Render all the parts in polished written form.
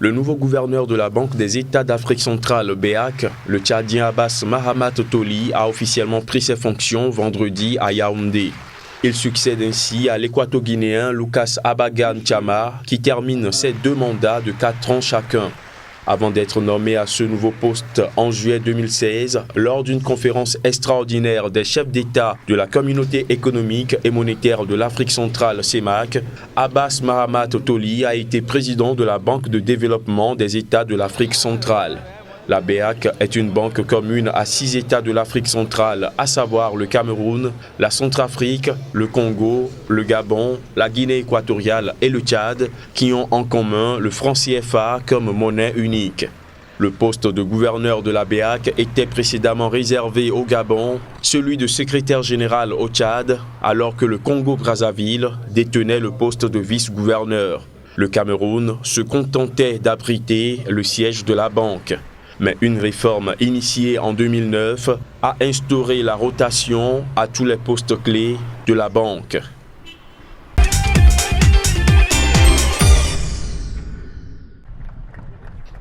Le nouveau gouverneur de la Banque des États d'Afrique centrale, BEAC, le Tchadien Abbas Mahamat Toli, a officiellement pris ses fonctions vendredi à Yaoundé. Il succède ainsi à l'équato-guinéen Lucas Abagan Chama, qui termine ses 2 mandats de 4 ans chacun. Avant d'être nommé à ce nouveau poste en juillet 2016, lors d'une conférence extraordinaire des chefs d'État de la Communauté économique et monétaire de l'Afrique centrale, CEMAC, Abbas Mahamat Toli a été président de la Banque de développement des États de l'Afrique centrale. La BEAC est une banque commune à 6 États de l'Afrique centrale, à savoir le Cameroun, la Centrafrique, le Congo, le Gabon, la Guinée équatoriale et le Tchad, qui ont en commun le franc CFA comme monnaie unique. Le poste de gouverneur de la BEAC était précédemment réservé au Gabon, celui de secrétaire général au Tchad, alors que le Congo-Brazzaville détenait le poste de vice-gouverneur. Le Cameroun se contentait d'abriter le siège de la banque. Mais une réforme initiée en 2009 a instauré la rotation à tous les postes clés de la banque.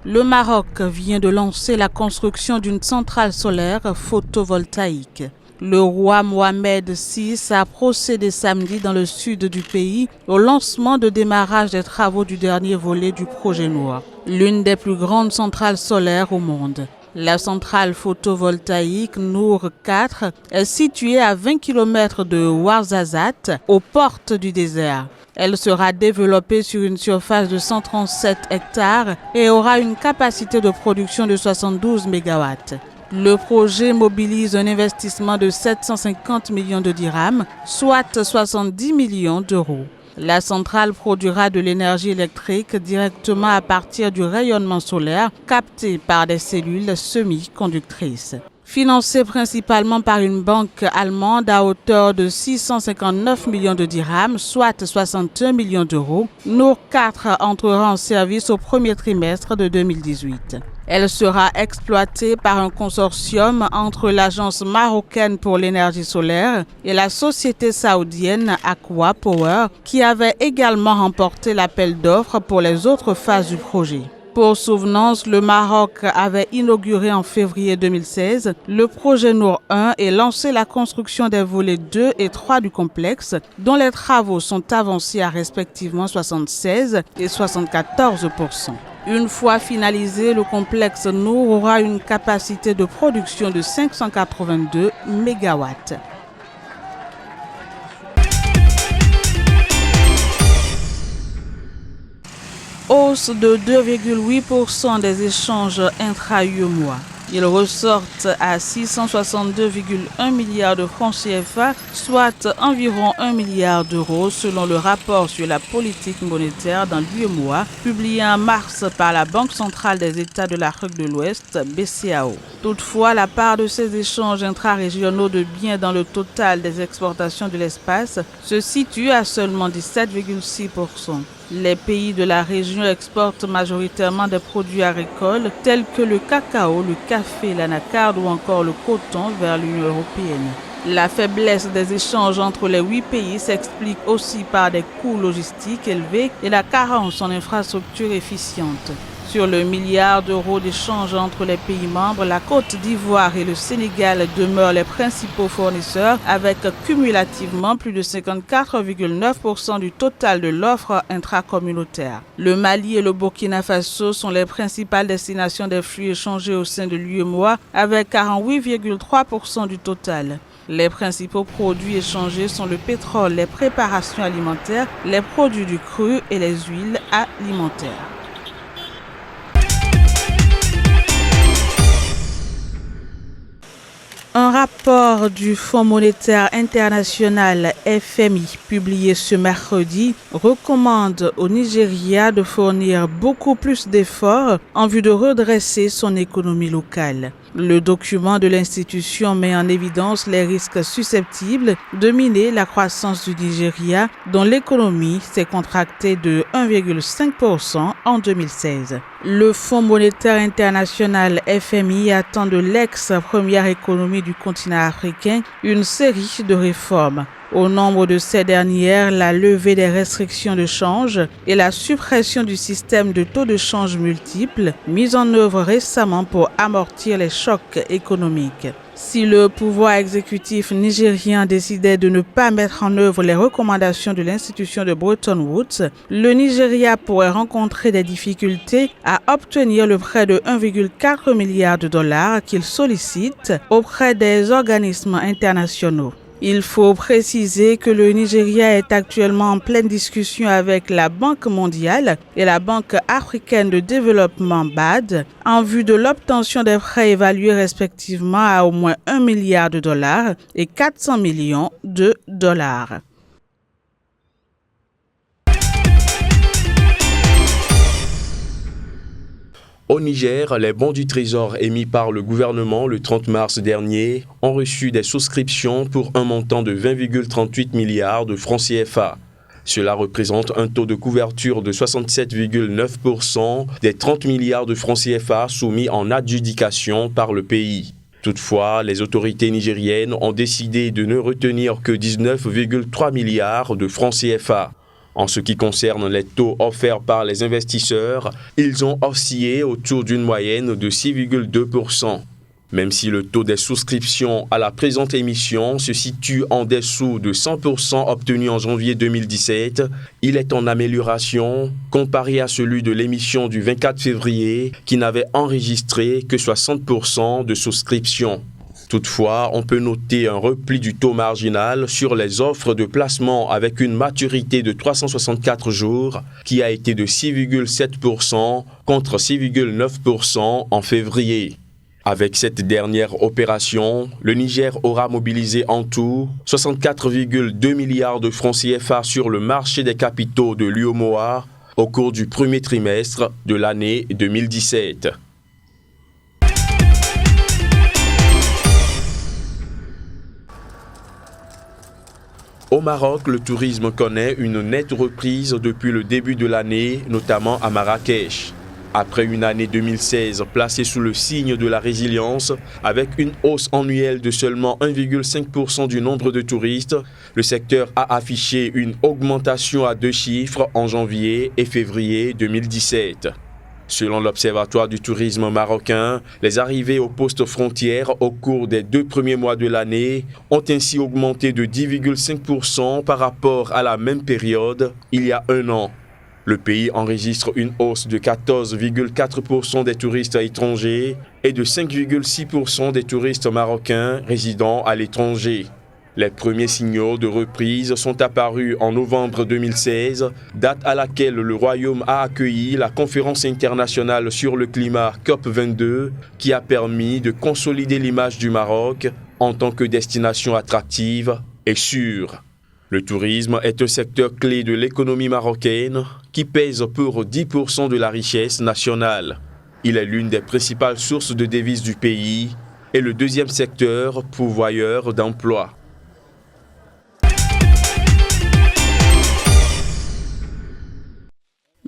Le Maroc vient de lancer la construction d'une centrale solaire photovoltaïque. Le roi Mohamed VI a procédé samedi dans le sud du pays au lancement de démarrage des travaux du dernier volet du projet Nour, l'une des plus grandes centrales solaires au monde. La centrale photovoltaïque Nour 4 est située à 20 km de Ouarzazate, aux portes du désert. Elle sera développée sur une surface de 137 hectares et aura une capacité de production de 72 MW. Le projet mobilise un investissement de 750 millions de dirhams, soit 70 millions d'euros. La centrale produira de l'énergie électrique directement à partir du rayonnement solaire capté par des cellules semi-conductrices. Financée principalement par une banque allemande à hauteur de 659 millions de dirhams, soit 61 millions d'euros, Nour 4 entrera en service au premier trimestre de 2018. Elle sera exploitée par un consortium entre l'Agence marocaine pour l'énergie solaire et la société saoudienne Aqua Power, qui avait également remporté l'appel d'offres pour les autres phases du projet. Pour souvenance, le Maroc avait inauguré en février 2016 le projet Nour 1 et lancé la construction des volets 2 et 3 du complexe, dont les travaux sont avancés à respectivement 76% et 74%. Une fois finalisé, le complexe Nour aura une capacité de production de 582 MW. Hausse de 2,8% des échanges intra-UEMOA. Ils ressortent à 662,1 milliards de francs CFA, soit environ 1 milliard d'euros selon le rapport sur la politique monétaire dans l'UEMOA, publié en mars par la Banque centrale des États de l'Afrique de l'Ouest, BCAO. Toutefois, la part de ces échanges intra-régionaux de biens dans le total des exportations de l'espace se situe à seulement 17,6%. Les pays de la région exportent majoritairement des produits agricoles tels que le cacao, le café, l'anacarde ou encore le coton vers l'Union européenne. La faiblesse des échanges entre les 8 pays s'explique aussi par des coûts logistiques élevés et la carence en infrastructures efficientes. Sur le milliard d'euros d'échanges entre les pays membres, la Côte d'Ivoire et le Sénégal demeurent les principaux fournisseurs avec cumulativement plus de 54,9% du total de l'offre intracommunautaire. Le Mali et le Burkina Faso sont les principales destinations des flux échangés au sein de l'UEMOA avec 48,3% du total. Les principaux produits échangés sont le pétrole, les préparations alimentaires, les produits du cru et les huiles alimentaires. Un rapport du Fonds monétaire international FMI publié ce mercredi recommande au Nigeria de fournir beaucoup plus d'efforts en vue de redresser son économie locale. Le document de l'institution met en évidence les risques susceptibles de miner la croissance du Nigeria, dont l'économie s'est contractée de 1,5% en 2016. Le Fonds monétaire international FMI attend de l'ex-première économie du continent africain une série de réformes. Au nombre de ces dernières, la levée des restrictions de change et la suppression du système de taux de change multiples mis en œuvre récemment pour amortir les chocs économiques. Si le pouvoir exécutif nigérien décidait de ne pas mettre en œuvre les recommandations de l'institution de Bretton Woods, le Nigeria pourrait rencontrer des difficultés à obtenir le prêt de 1,4 milliard de dollars qu'il sollicite auprès des organismes internationaux. Il faut préciser que le Nigeria est actuellement en pleine discussion avec la Banque mondiale et la Banque africaine de développement BAD en vue de l'obtention des prêts évalués respectivement à au moins 1 milliard de dollars et 400 millions de dollars. Au Niger, les bons du Trésor émis par le gouvernement le 30 mars dernier ont reçu des souscriptions pour un montant de 20,38 milliards de francs CFA. Cela représente un taux de couverture de 67,9% des 30 milliards de francs CFA soumis en adjudication par le pays. Toutefois, les autorités nigériennes ont décidé de ne retenir que 19,3 milliards de francs CFA. En ce qui concerne les taux offerts par les investisseurs, ils ont oscillé autour d'une moyenne de 6,2%. Même si le taux des souscriptions à la présente émission se situe en dessous de 100% obtenu en janvier 2017, il est en amélioration comparé à celui de l'émission du 24 février qui n'avait enregistré que 60% de souscriptions. Toutefois, on peut noter un repli du taux marginal sur les offres de placement avec une maturité de 364 jours qui a été de 6,7% contre 6,9% en février. Avec cette dernière opération, le Niger aura mobilisé en tout 64,2 milliards de francs CFA sur le marché des capitaux de l'UEMOA au cours du premier trimestre de l'année 2017. Au Maroc, le tourisme connaît une nette reprise depuis le début de l'année, notamment à Marrakech. Après une année 2016 placée sous le signe de la résilience, avec une hausse annuelle de seulement 1,5% du nombre de touristes, le secteur a affiché une augmentation à 2 chiffres en janvier et février 2017. Selon l'Observatoire du tourisme marocain, les arrivées aux postes frontières au cours des 2 premiers mois de l'année ont ainsi augmenté de 10,5% par rapport à la même période il y a un an. Le pays enregistre une hausse de 14,4% des touristes étrangers et de 5,6% des touristes marocains résidant à l'étranger. Les premiers signaux de reprise sont apparus en novembre 2016, date à laquelle le Royaume a accueilli la conférence internationale sur le climat COP22, qui a permis de consolider l'image du Maroc en tant que destination attractive et sûre. Le tourisme est un secteur clé de l'économie marocaine qui pèse pour 10% de la richesse nationale. Il est l'une des principales sources de devises du pays et le deuxième secteur pourvoyeur d'emplois.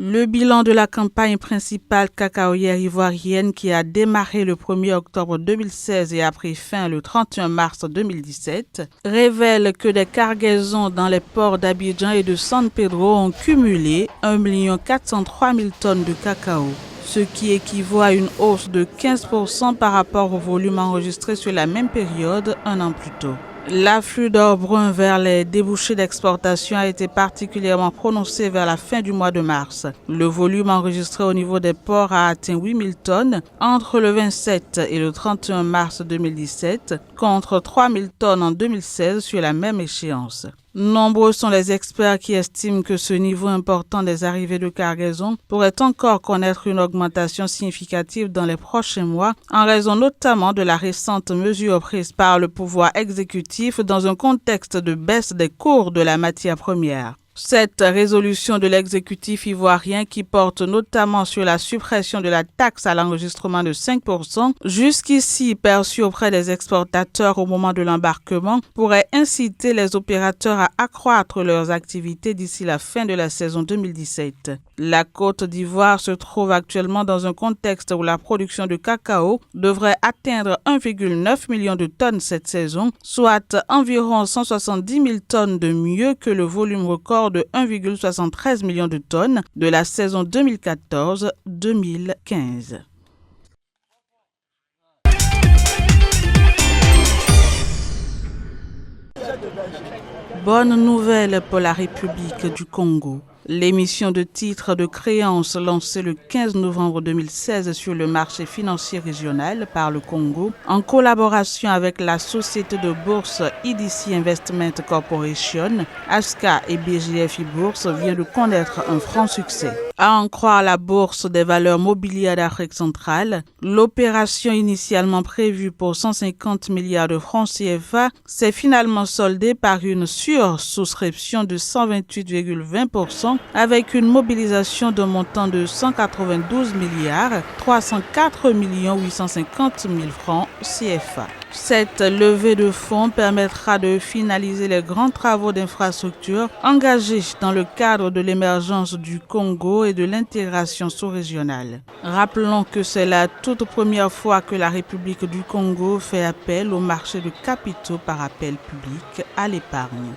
Le bilan de la campagne principale cacaoyère ivoirienne qui a démarré le 1er octobre 2016 et a pris fin le 31 mars 2017 révèle que des cargaisons dans les ports d'Abidjan et de San Pedro ont cumulé 1 403 000 tonnes de cacao, ce qui équivaut à une hausse de 15% par rapport au volume enregistré sur la même période un an plus tôt. L'afflux d'or brun vers les débouchés d'exportation a été particulièrement prononcé vers la fin du mois de mars. Le volume enregistré au niveau des ports a atteint 8 000 tonnes entre le 27 et le 31 mars 2017, contre 3 000 tonnes en 2016 sur la même échéance. Nombreux sont les experts qui estiment que ce niveau important des arrivées de cargaison pourrait encore connaître une augmentation significative dans les prochains mois, en raison notamment de la récente mesure prise par le pouvoir exécutif dans un contexte de baisse des cours de la matière première. Cette résolution de l'exécutif ivoirien, qui porte notamment sur la suppression de la taxe à l'enregistrement de 5%, jusqu'ici perçue auprès des exportateurs au moment de l'embarquement, pourrait inciter les opérateurs à accroître leurs activités d'ici la fin de la saison 2017. La Côte d'Ivoire se trouve actuellement dans un contexte où la production de cacao devrait atteindre 1,9 million de tonnes cette saison, soit environ 170 000 tonnes de mieux que le volume record de 1,73 million de tonnes de la saison 2014-2015. Bonne nouvelle pour la République du Congo. L'émission de titres de créances lancée le 15 novembre 2016 sur le marché financier régional par le Congo, en collaboration avec la société de bourse EDC Investment Corporation, ASCA et BGFI Bourse, vient de connaître un franc succès. À en croire la Bourse des valeurs mobilières d'Afrique centrale, l'opération initialement prévue pour 150 milliards de francs CFA s'est finalement soldée par une sursouscription de 128,20% avec une mobilisation d'un montant de 192 milliards 304 850 000 francs CFA. Cette levée de fonds permettra de finaliser les grands travaux d'infrastructure engagés dans le cadre de l'émergence du Congo et de l'intégration sous-régionale. Rappelons que c'est la toute première fois que la République du Congo fait appel au marché de capitaux par appel public à l'épargne.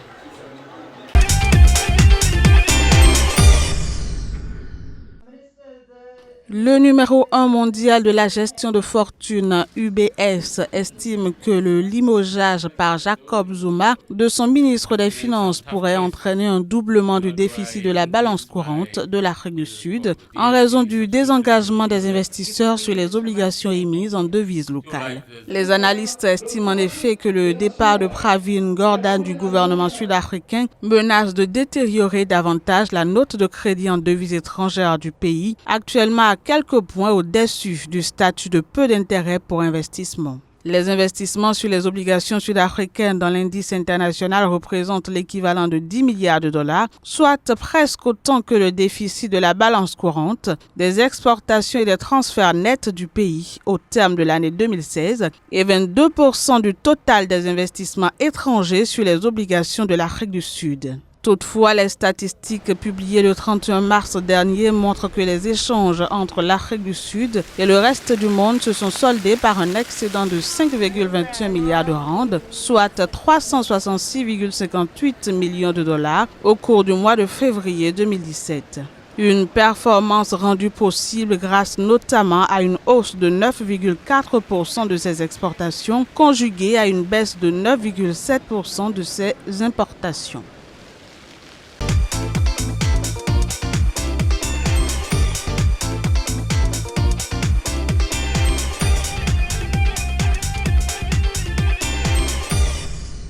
Le numéro 1 mondial de la gestion de fortune, UBS, estime que le limogeage par Jacob Zuma de son ministre des Finances pourrait entraîner un doublement du déficit de la balance courante de l'Afrique du Sud en raison du désengagement des investisseurs sur les obligations émises en devises locales. Les analystes estiment en effet que le départ de Pravin Gordhan du gouvernement sud-africain menace de détériorer davantage la note de crédit en devises étrangères du pays, actuellement à quelques points au-dessus du statut de peu d'intérêt pour investissement. Les investissements sur les obligations sud-africaines dans l'indice international représentent l'équivalent de 10 milliards de dollars, soit presque autant que le déficit de la balance courante, des exportations et des transferts nets du pays au terme de l'année 2016 et 22% du total des investissements étrangers sur les obligations de l'Afrique du Sud. Toutefois, les statistiques publiées le 31 mars dernier montrent que les échanges entre l'Afrique du Sud et le reste du monde se sont soldés par un excédent de 5,21 milliards de rand, soit 366,58 millions de dollars au cours du mois de février 2017. Une performance rendue possible grâce notamment à une hausse de 9,4% de ses exportations, conjuguée à une baisse de 9,7% de ses importations.